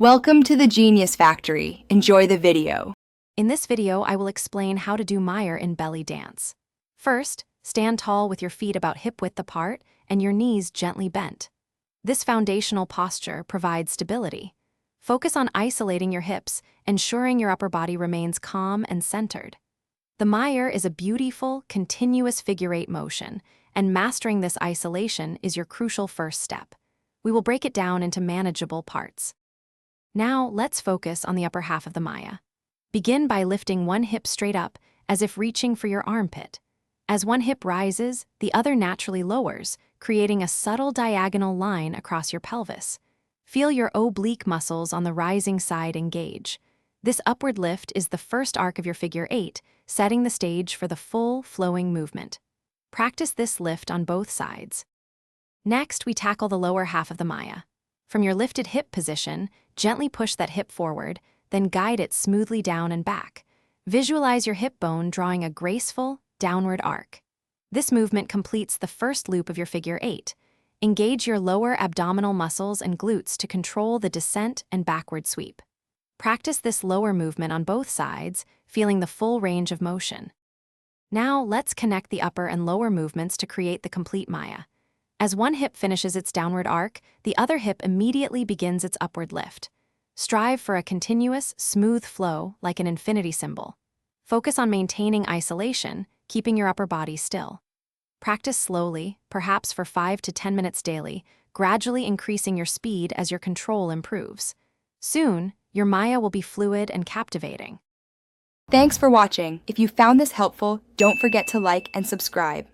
Welcome to the Genius Factory. Enjoy the video. In this video, I will explain how to do Meyer in belly dance. First, stand tall with your feet about hip-width apart and your knees gently bent. This foundational posture provides stability. Focus on isolating your hips, ensuring your upper body remains calm and centered. The Meyer is a beautiful, continuous figure-8 motion, and mastering this isolation is your crucial first step. We will break it down into manageable parts. Now, let's focus on the upper half of the Meyer. Begin by lifting one hip straight up, as if reaching for your armpit. As one hip rises, the other naturally lowers, creating a subtle diagonal line across your pelvis. Feel your oblique muscles on the rising side engage. This upward lift is the first arc of your figure 8, setting the stage for the full, flowing movement. Practice this lift on both sides. Next, we tackle the lower half of the Meyer. From your lifted hip position, gently push that hip forward, then guide it smoothly down and back. Visualize your hip bone drawing a graceful, downward arc. This movement completes the first loop of your figure 8. Engage your lower abdominal muscles and glutes to control the descent and backward sweep. Practice this lower movement on both sides, feeling the full range of motion. Now, let's connect the upper and lower movements to create the complete Meyer. As one hip finishes its downward arc, the other hip immediately begins its upward lift. Strive for a continuous, smooth flow like an infinity symbol. Focus on maintaining isolation, keeping your upper body still. Practice slowly, perhaps for 5 to 10 minutes daily, gradually increasing your speed as your control improves. Soon, your Meyer will be fluid and captivating. Thanks for watching. If you found this helpful, don't forget to like and subscribe.